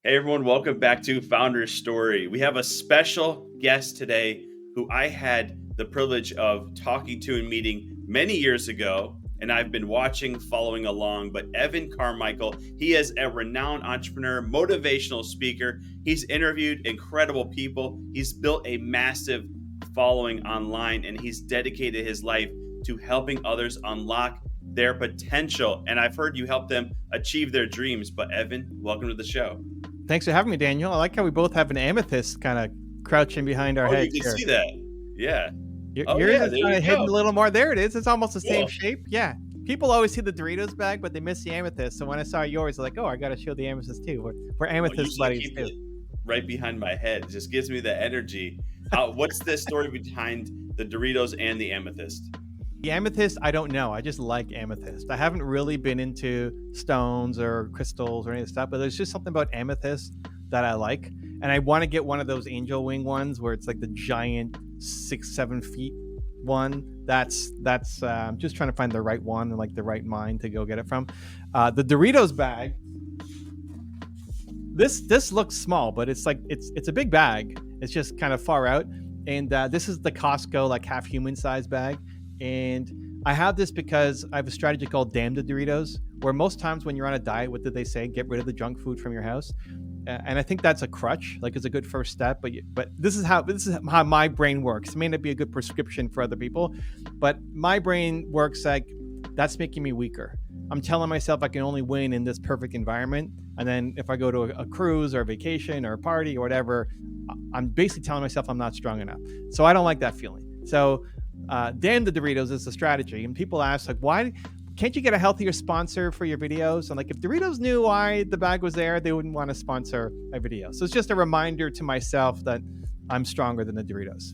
Hey everyone, welcome back to Founder's Story. We have a special guest today who I had the privilege of talking to and meeting many years ago, and I've been watching, following along. But Evan Carmichael, he is a renowned entrepreneur, motivational speaker. He's interviewed incredible people. He's built a massive following online, and he's dedicated his life to helping others unlock their potential. And I've heard you help them achieve their dreams. But Evan, welcome to the show. Thanks for having me, Daniel. I like how we both have an amethyst kind of crouching behind our heads. You can see that. Yeah. Yours is kind of hidden a little more. There it is. It's almost the same shape. Yeah. People always see the Doritos bag, but they miss the amethyst. So when I saw yours, I'm like, oh, I got to show the amethyst too. We're amethyst buddies too. Right behind my head. It just gives me the energy. What's the story behind the Doritos and the amethyst? The amethyst, I don't know. I just like amethyst. I haven't really been into stones or crystals or any of that stuff, but there's just something about amethyst that I like. And I want to get one of those angel wing ones where it's like the giant 6-7 feet one. That's I'm just trying to find the right one and like the right mind to go get it from. The Doritos bag. This looks small, but it's a big bag. It's just kind of far out. And this is the Costco like half human size bag. And I have this because I have a strategy called Damn the Doritos, where most times when you're on a diet, what did they say? Get rid of the junk food from your house. And I think that's a crutch, like it's a good first step. But this is how my brain works. It may not be a good prescription for other people, but my brain works like that's making me weaker. I'm telling myself I can only win in this perfect environment. And then if I go to a cruise or a vacation or a party or whatever, I'm basically telling myself I'm not strong enough. So I don't like that feeling. So Damn the Doritos is a strategy. And people ask, like, why can't you get a healthier sponsor for your videos? And like, if Doritos knew why the bag was there, they wouldn't want to sponsor my video. So it's just a reminder to myself that I'm stronger than the Doritos.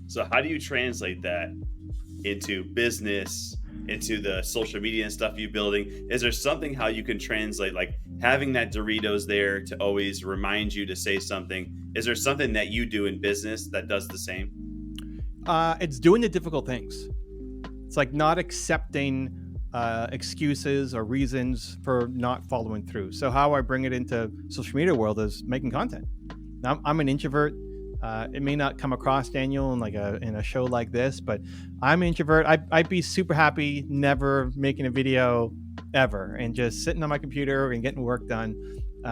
So how do you translate that into business, into the social media and stuff you're building? Is there something how you can translate, like having that Doritos there to always remind you to say something? Is there something that you do in business that does the same? It's doing the difficult things. It's like not accepting excuses or reasons for not following through. So how I bring it into social media world is making content. Now, I'm an introvert. It may not come across, Daniel, in a show like this, but I'm an introvert. I'd be super happy never making a video ever and just sitting on my computer and getting work done.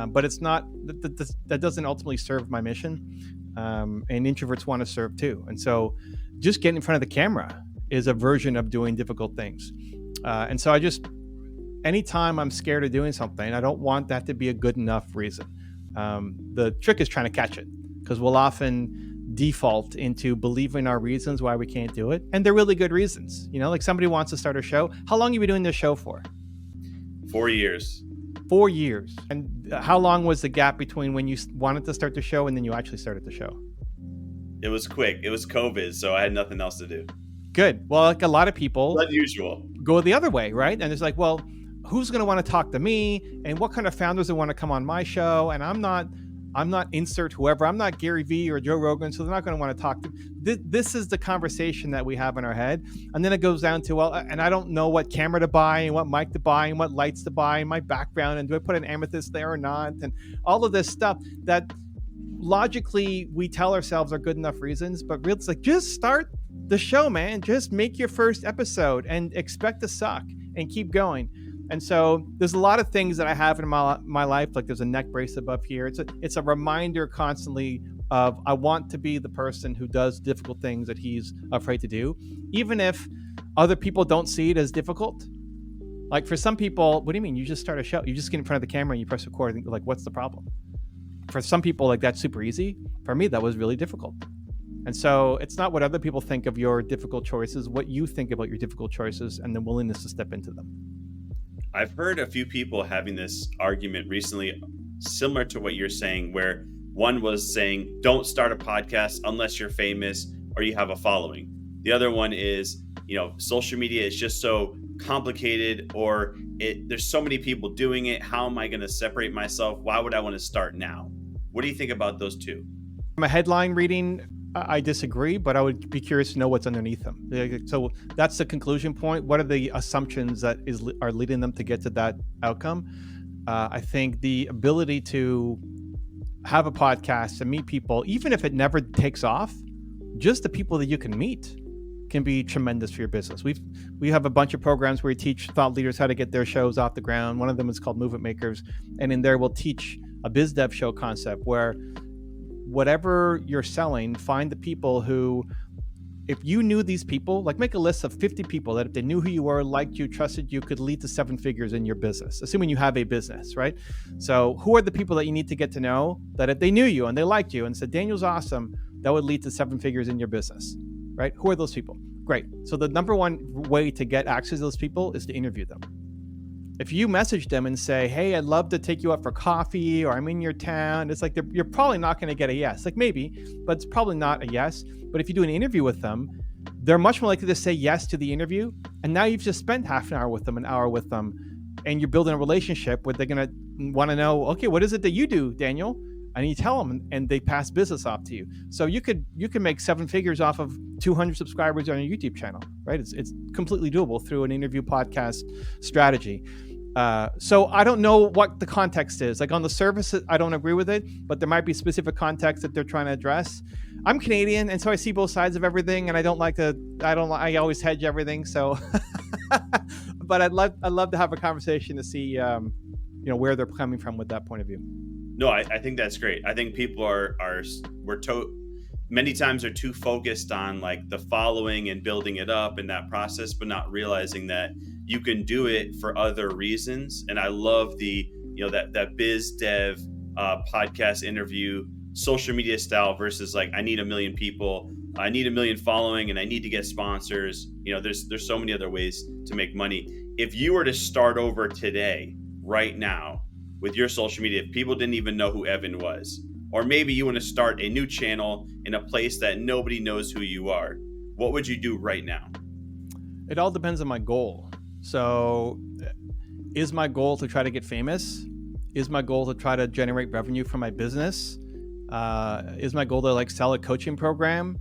But it's not that doesn't ultimately serve my mission. And introverts want to serve too. And so just getting in front of the camera is a version of doing difficult things. And so anytime I'm scared of doing something, I don't want that to be a good enough reason. The trick is trying to catch it, because we'll often default into believing our reasons why we can't do it. And they're really good reasons. You know, like somebody wants to start a show. How long have you been doing this show for? 4 years. 4 years. And how long was the gap between when you wanted to start the show and then you actually started the show? It was quick. It was COVID, so I had nothing else to do. Good. Well, like a lot of people unusual go the other way, right? And it's like, well, who's going to want to talk to me? And what kind of founders want to come on my show? And I'm not insert whoever. I'm not Gary Vee or Joe Rogan, so they're not going to want to talk to me. This is the conversation that we have in our head. And then it goes down to, well, and I don't know what camera to buy and what mic to buy and what lights to buy and my background. And do I put an amethyst there or not? And all of this stuff that logically we tell ourselves are good enough reasons, but really it's like, just start the show, man. Just make your first episode and expect to suck and keep going. And so there's a lot of things that I have in my life, like there's a neck brace above here. It's a reminder constantly of I want to be the person who does difficult things that he's afraid to do, even if other people don't see it as difficult. Like for some people, what do you mean? You just start a show. You just get in front of the camera and you press record and like, what's the problem? For some people, like that's super easy. For me, that was really difficult. And so it's not what other people think of your difficult choices, what you think about your difficult choices and the willingness to step into them. I've heard a few people having this argument recently, similar to what you're saying, where one was saying, don't start a podcast unless you're famous or you have a following. The other one is, social media is just so complicated, or there's so many people doing it. How am I going to separate myself? Why would I want to start now? What do you think about those two? From a headline reading, I disagree, but I would be curious to know what's underneath them. So that's the conclusion point. What are the assumptions that are leading them to get to that outcome? I think the ability to have a podcast and meet people, even if it never takes off, just the people that you can meet can be tremendous for your business. We have a bunch of programs where we teach thought leaders how to get their shows off the ground. One of them is called Movement Makers. And in there, we'll teach a biz dev show concept where whatever you're selling, find the people who, if you knew these people, like make a list of 50 people that if they knew who you were, liked you, trusted you, could lead to 7 figures in your business, assuming you have a business, right? So who are the people that you need to get to know that if they knew you and they liked you and said, Daniel's awesome, that would lead to 7 figures in your business, right? Who are those people? Great. So the number one way to get access to those people is to interview them. If you message them and say, hey, I'd love to take you out for coffee, or I'm in your town, it's like you're probably not going to get a yes. Like maybe, but it's probably not a yes. But if you do an interview with them, they're much more likely to say yes to the interview. And now you've just spent half an hour with them, an hour with them, and you're building a relationship where they're going to want to know, okay, what is it that you do, Daniel? And you tell them, and they pass business off to you. So you can make 7 figures off of 200 subscribers on your YouTube channel, right? It's completely doable through an interview podcast strategy. So I don't know what the context is. Like on the surface, I don't agree with it, but there might be specific context that they're trying to address. I'm Canadian, and so I see both sides of everything, and I always hedge everything. So, but I'd love to have a conversation to see, where they're coming from with that point of view. No, I think that's great. I think people many times are too focused on like the following and building it up and that process, but not realizing that you can do it for other reasons. And I love that biz dev podcast interview, social media style versus like, I need 1 million people, I need 1 million following, and I need to get sponsors. There's so many other ways to make money. If you were to start over today, right now, with your social media, if people didn't even know who Evan was, or maybe you want to start a new channel in a place that nobody knows who you are, what would you do right now? It all depends on my goal. So is my goal to try to get famous? Is my goal to try to generate revenue from my business? Is my goal to sell a coaching program?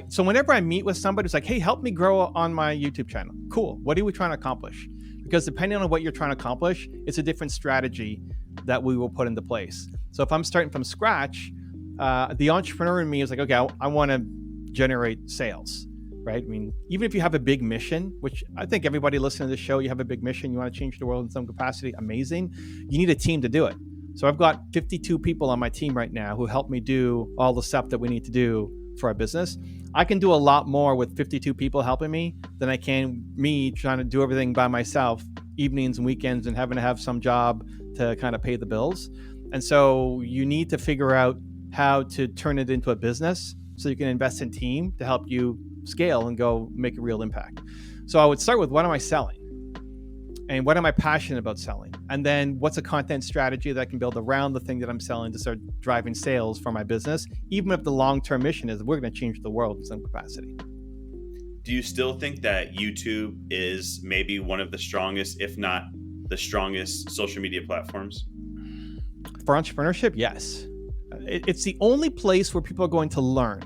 So whenever I meet with somebody who's like, hey, help me grow on my YouTube channel. Cool. What are we trying to accomplish? Because depending on what you're trying to accomplish, it's a different strategy that we will put into place. So if I'm starting from scratch, the entrepreneur in me is like, okay, I want to generate sales, right? I mean, even if you have a big mission, which I think everybody listening to this show, you have a big mission, you want to change the world in some capacity, amazing. You need a team to do it. So I've got 52 people on my team right now who help me do all the stuff that we need to do for our business. I can do a lot more with 52 people helping me than I can me trying to do everything by myself, evenings and weekends, and having to have some job to kind of pay the bills. And so you need to figure out how to turn it into a business so you can invest in team to help you scale and go make a real impact. So I would start with, what am I selling? And what am I passionate about selling? And then what's a content strategy that I can build around the thing that I'm selling to start driving sales for my business, even if the long-term mission is we're going to change the world in some capacity. Do you still think that YouTube is maybe one of the strongest, if not the strongest, social media platforms? For entrepreneurship, yes. It's the only place where people are going to learn.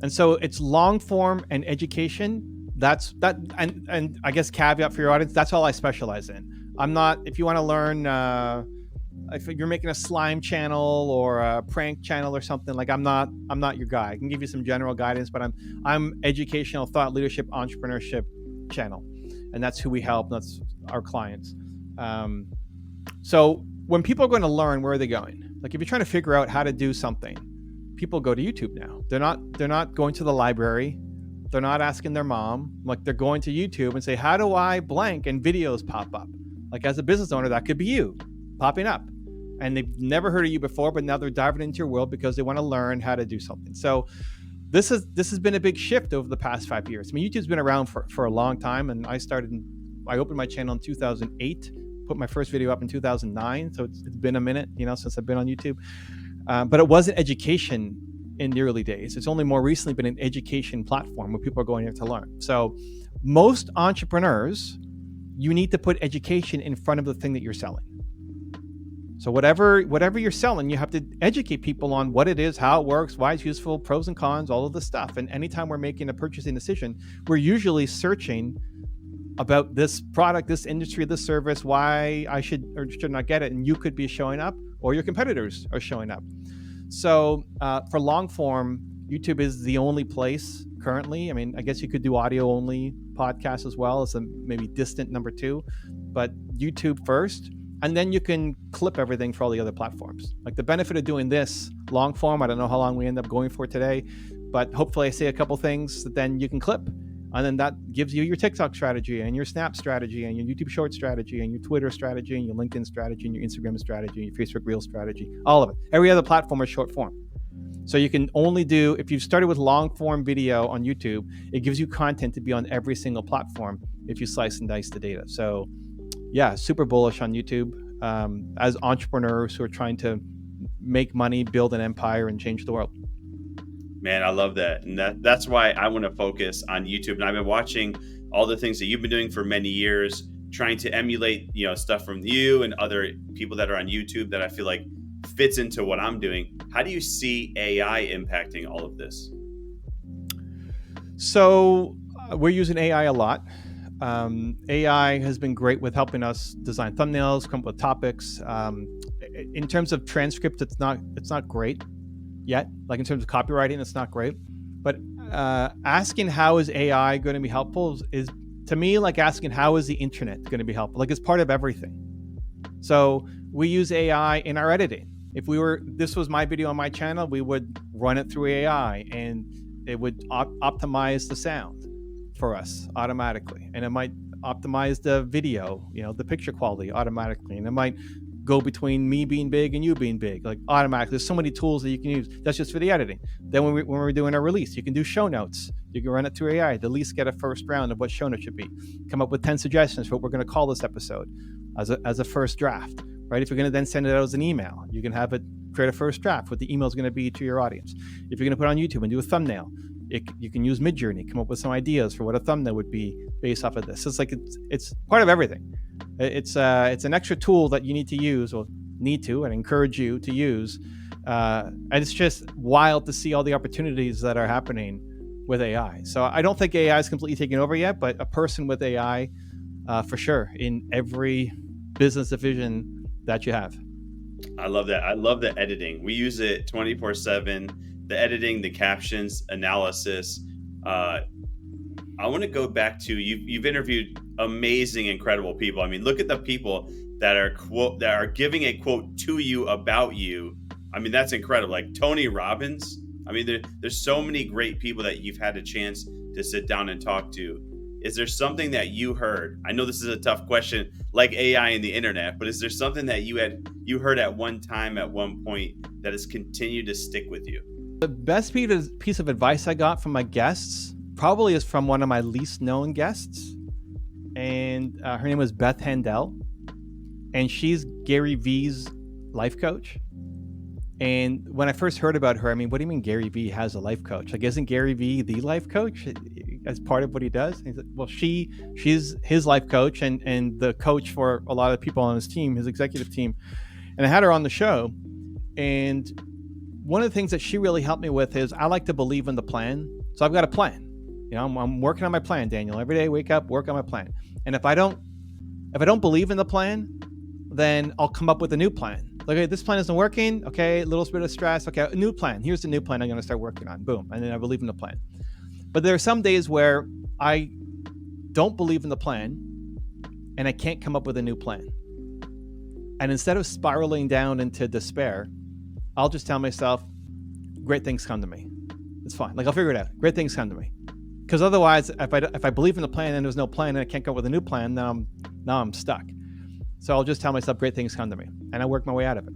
And so it's long form and education. That's that, and I guess caveat for your audience, that's all I specialize in. I'm not, if you want to learn, if you're making a slime channel or a prank channel or something, like I'm not your guy. I can give you some general guidance, but I'm educational, thought leadership, entrepreneurship channel, and that's who we help. That's our clients. So when people are going to learn, where are they going? Like if you're trying to figure out how to do something, people go to YouTube now. They're not going to the library. They're not asking their mom. Like they're going to YouTube and say, how do I blank? And videos pop up. Like as a business owner, that could be you popping up. And they've never heard of you before, but now they're diving into your world because they want to learn how to do something. So this has been a big shift over the past 5 years. I mean, YouTube's been around for a long time, and I opened my channel in 2008, put my first video up in 2009. So it's been a minute, since I've been on YouTube. But it wasn't education in the early days. It's only more recently been an education platform where people are going here to learn. So most entrepreneurs, you need to put education in front of the thing that you're selling. So whatever you're selling, you have to educate people on what it is, how it works, why it's useful, pros and cons, all of the stuff. And anytime we're making a purchasing decision, we're usually searching about this product, this industry, this service, why I should or should not get it. And you could be showing up or your competitors are showing up. So for long form, YouTube is the only place currently. I mean, I guess you could do audio only podcasts as well as a maybe distant number 2, but YouTube first. And then you can clip everything for all the other platforms. Like the benefit of doing this long form, I don't know how long we end up going for today, but hopefully I say a couple things that then you can clip. And then that gives you your TikTok strategy and your Snap strategy and your YouTube short strategy and your Twitter strategy and your LinkedIn strategy and your Instagram strategy and your Facebook Reel strategy, all of it. Every other platform is short form. So you can only do, if you've started with long form video on YouTube, it gives you content to be on every single platform if you slice and dice the data. So yeah, super bullish on YouTube as entrepreneurs who are trying to make money, build an empire, and change the world. Man, I love that. And that's why I want to focus on YouTube. And I've been watching all the things that you've been doing for many years, trying to emulate, stuff from you and other people that are on YouTube that I feel like fits into what I'm doing. How do you see AI impacting all of this? So we're using AI a lot. AI has been great with helping us design thumbnails, come up with topics. In terms of transcript, it's not great yet. Like in terms of copywriting, it's not great. But asking how is AI going to be helpful is to me like asking how is the internet going to be helpful. Like it's part of everything. So we use AI in our editing. If this was my video on my channel, we would run it through AI and it would optimize the sound for us automatically. And it might optimize the video, the picture quality automatically. And it might go between me being big and you being big, like automatically. There's so many tools that you can use. That's just for the editing. Then when we're doing a release, you can do show notes. You can run it through AI to at least get a first round of what show notes should be. Come up with 10 suggestions for what we're going to call this episode as a first draft, right? If you're going to then send it out as an email, you can have it create a first draft, what the email is going to be to your audience. If you're going to put it on YouTube and do a thumbnail, you can use Midjourney, come up with some ideas for what a thumbnail would be based off of this. It's like it's part of everything. It's an extra tool that you need to use, or and encourage you to use. And it's just wild to see all the opportunities that are happening with AI. So I don't think AI is completely taken over yet, but a person with AI for sure in every business division that you have. I love that. I love the editing. We use it 24/7. The editing, the captions, analysis. I want to go back to you've interviewed amazing, incredible people. I mean, look at the people that are giving a quote to you about you. I mean, that's incredible. Like Tony Robbins. I mean, there's so many great people that you've had a chance to sit down and talk to. Is there something that you heard? I know this is a tough question, like AI and the internet, but is there something that you heard at one time, at one point, that has continued to stick with you? The best piece of advice I got from my guests probably is from one of my least known guests. And her name was Beth Handel. And she's Gary Vee's life coach. And when I first heard about her, I mean, what do you mean Gary Vee has a life coach? Like, isn't Gary Vee the life coach as part of what he does? And he's like, well, she's his life coach and the coach for a lot of people on his team, his executive team. And I had her on the show. And one of the things that she really helped me with is I like to believe in the plan. So I've got a plan. I'm working on my plan, Daniel. Every day, wake up, work on my plan. And if I don't believe in the plan, then I'll come up with a new plan. Like, okay, this plan isn't working. Okay, a little bit of stress. Okay, a new plan. Here's the new plan I'm going to start working on. Boom. And then I believe in the plan. But there are some days where I don't believe in the plan and I can't come up with a new plan. And instead of spiraling down into despair, I'll just tell myself, great things come to me. It's fine. Like, I'll figure it out. Great things come to me. Because otherwise, if I believe in the plan and there's no plan and I can't come up with a new plan, then I'm stuck. So I'll just tell myself great things come to me and I work my way out of it.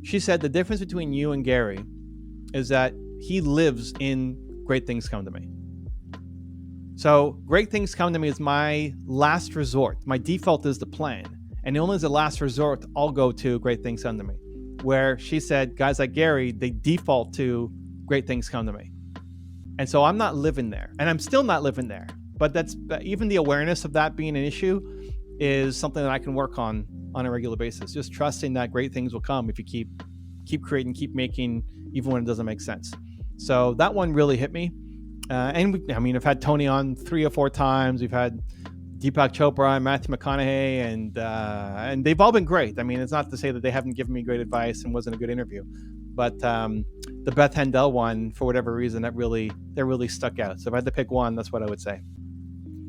She said the difference between you and Gary is that he lives in great things come to me. So great things come to me is my last resort. My default is the plan. And only as a last resort, I'll go to great things come to me. Where she said, guys like Gary, they default to great things come to me. And so I'm not living there. And I'm still not living there. But that's even the awareness of that being an issue is something that I can work on a regular basis. Just trusting that great things will come if you keep creating, keep making, even when it doesn't make sense. So that one really hit me. I've had Tony on 3 or 4 times. We've had Deepak Chopra and Matthew McConaughey, and they've all been great. I mean, it's not to say that they haven't given me great advice and wasn't a good interview, but the Beth Handel one, for whatever reason, that really stuck out. So if I had to pick one, that's what I would say.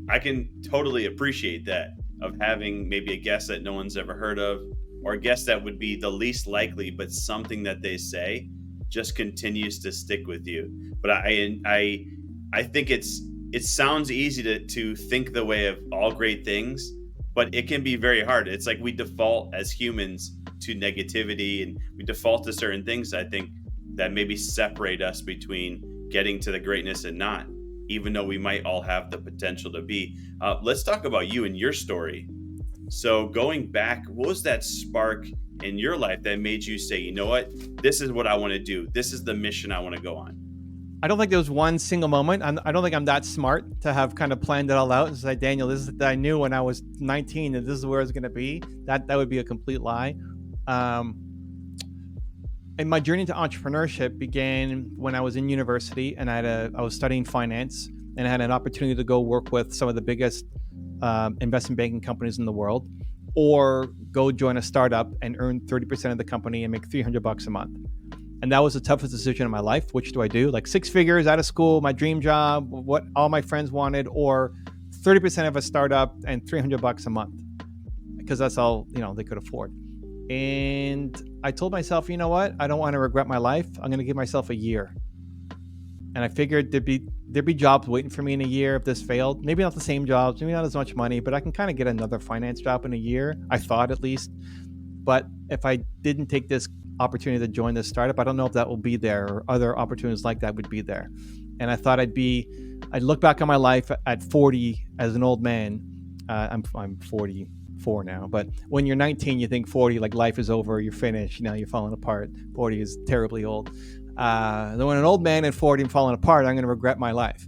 I can totally appreciate that, of having maybe a guest that no one's ever heard of, or a guest that would be the least likely, but something that they say just continues to stick with you. But I think it sounds easy to think the way of all great things, but it can be very hard. It's like we default as humans to negativity, and we default to certain things, I think, that maybe separate us between getting to the greatness and not, even though we might all have the potential to be. Let's talk about you and your story. So going back, what was that spark in your life that made you say, you know what, this is what I want to do. This is the mission I want to go on. I don't think there was one single moment. I don't think I'm that smart to have kind of planned it all out and say, Daniel, this is that I knew when I was 19 that this is where it's going to be. That would be a complete lie. And my journey to entrepreneurship began when I was in university, and I was studying finance, and I had an opportunity to go work with some of the biggest investment banking companies in the world, or go join a startup and earn 30% of the company and make $300 a month. And that was the toughest decision in my life. Which do I do? Like 6 figures out of school, my dream job, what all my friends wanted, or 30% of a startup and $300 a month, because that's all they could afford. And I told myself, you know what? I don't want to regret my life. I'm going to give myself a year. And I figured there'd be jobs waiting for me in a year if this failed. Maybe not the same jobs, maybe not as much money, but I can kind of get another finance job in a year. I thought, at least. But if I didn't take this opportunity to join this startup, I don't know if that will be there, or other opportunities like that would be there. And I thought I'd look back on my life at 40 as an old man. I'm 44 now, but when you're 19, you think 40, like life is over, you're finished, you're falling apart. 40 is terribly old. Then when an old man at 40 and falling apart, I'm going to regret my life.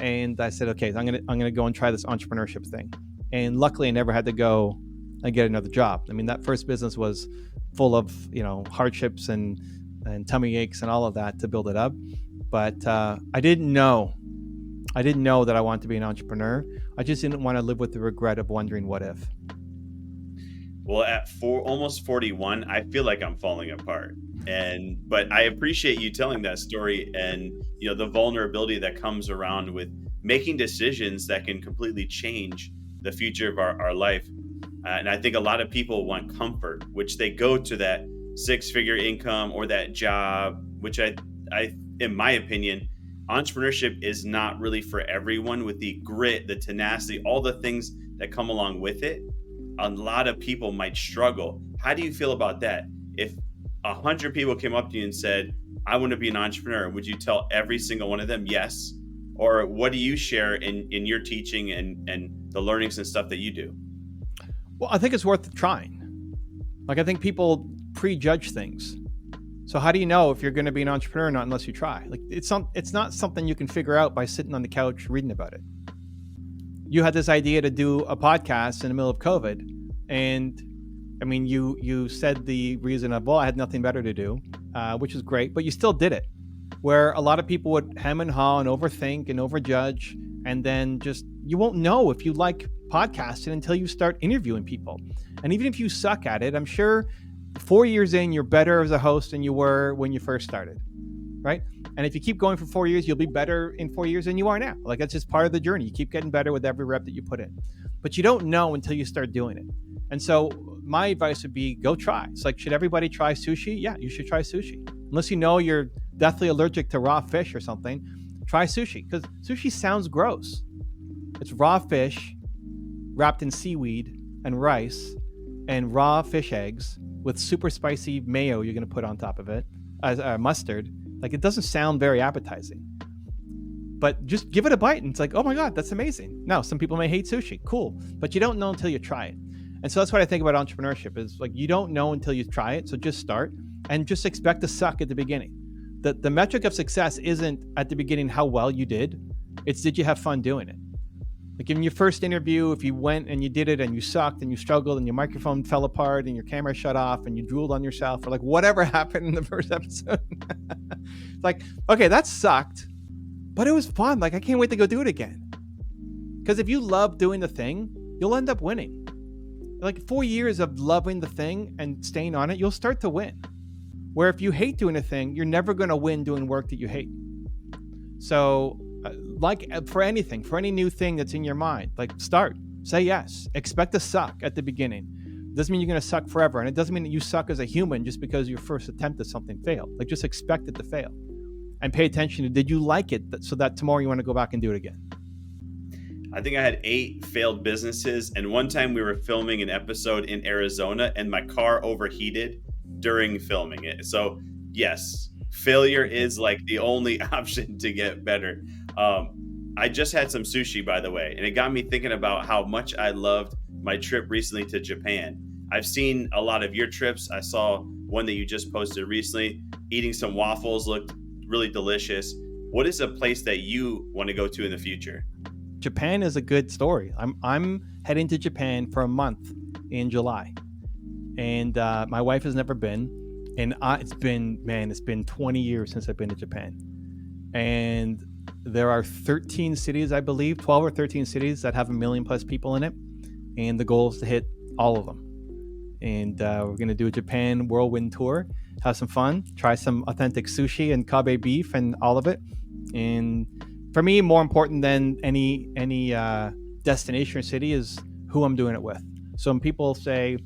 And I said, okay, I'm going to go and try this entrepreneurship thing. And luckily I never had to go and get another job. I mean, that first business was full of, hardships and tummy aches and all of that to build it up. But I didn't know that I wanted to be an entrepreneur. I just didn't want to live with the regret of wondering what if. Well, at almost 41, I feel like I'm falling apart. But I appreciate you telling that story, and the vulnerability that comes around with making decisions that can completely change the future of our life. And I think a lot of people want comfort, which they go to that 6-figure income or that job, which I, in my opinion, entrepreneurship is not really for everyone, with the grit, the tenacity, all the things that come along with it. A lot of people might struggle. How do you feel about that? If 100 people came up to you and said, I want to be an entrepreneur, would you tell every single one of them yes? Or what do you share in your teaching and the learnings and stuff that you do? Well, I think it's worth trying. Like, I think people prejudge things. So how do you know if you're going to be an entrepreneur or not unless you try? Like, it's not something you can figure out by sitting on the couch reading about it. You had this idea to do a podcast in the middle of COVID, and I mean, you said the reason of, well, I had nothing better to do, which is great, but you still did it. Where a lot of people would hem and haw and overthink and overjudge, and then you won't know if you like podcasting until you start interviewing people. And even if you suck at it, I'm sure 4 years in, you're better as a host than you were when you first started, right? And if you keep going for 4 years, you'll be better in 4 years than you are now. Like, that's just part of the journey. You keep getting better with every rep that you put in. But you don't know until you start doing it. And so my advice would be, go try. It's like, should everybody try sushi? Yeah, you should try sushi. Unless you know you're deathly allergic to raw fish or something, try sushi. Because sushi sounds gross. It's raw fish wrapped in seaweed and rice and raw fish eggs with super spicy mayo you're going to put on top of it, mustard. Like, it doesn't sound very appetizing. But just give it a bite and it's like, oh my God, that's amazing. Now, some people may hate sushi. Cool. But you don't know until you try it. And so that's what I think about entrepreneurship is, like, you don't know until you try it. So just start and just expect to suck at the beginning. The metric of success isn't at the beginning how well you did. It's, did you have fun doing it? Like, in your first interview, if you went and you did it and you sucked and you struggled and your microphone fell apart and your camera shut off and you drooled on yourself, or like whatever happened in the first episode, it's like, okay, that sucked, but it was fun. Like, I can't wait to go do it again. Because if you love doing the thing, you'll end up winning. Like 4 years of loving the thing and staying on it, you'll start to win. Where if you hate doing a thing, you're never going to win doing work that you hate. So like for anything, for any new thing that's in your mind, like start, say yes, expect to suck at the beginning. Doesn't mean you're going to suck forever. And it doesn't mean that you suck as a human just because your first attempt at something failed. Like just expect it to fail and pay attention to, did you like it? So that tomorrow you want to go back and do it again. I think I had 8 failed businesses. And one time we were filming an episode in Arizona and my car overheated during filming it. So yes, failure is like the only option to get better. I just had some sushi, by the way, and it got me thinking about how much I loved my trip recently to Japan. I've seen a lot of your trips. I saw one that you just posted recently. Eating some waffles looked really delicious. What is a place that you want to go to in the future? Japan is a good story. I'm heading to Japan for a month in July, and my wife has never been, and it's been 20 years since I've been to Japan, and there are 13 cities, I believe, 12 or 13 cities that have 1 million plus people in it, and the goal is to hit all of them. And we're going to do a Japan whirlwind tour, have some fun, try some authentic sushi and Kobe beef and all of it. And for me, more important than any destination or city is who I'm doing it with. So when people say,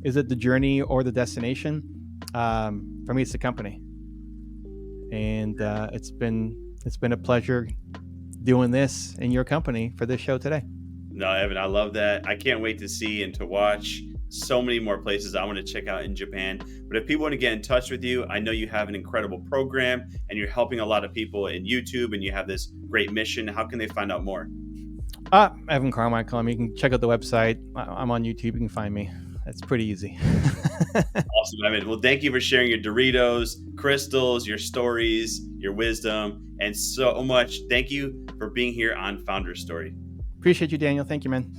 is it the journey or the destination? For me, it's the company. And it's been a pleasure doing this in your company for this show today. No, Evan, I love that. I can't wait to see and to watch so many more places I want to check out in Japan. But if people want to get in touch with you, I know you have an incredible program and you're helping a lot of people in YouTube and you have this great mission. How can they find out more? Evan Carmichael. You can check out the website. I'm on YouTube. You can find me. It's pretty easy. Awesome, Evan. Well, thank you for sharing your Doritos, crystals, your stories, your wisdom, and so much. Thank you for being here on Founder Story. Appreciate you, Daniel. Thank you, man.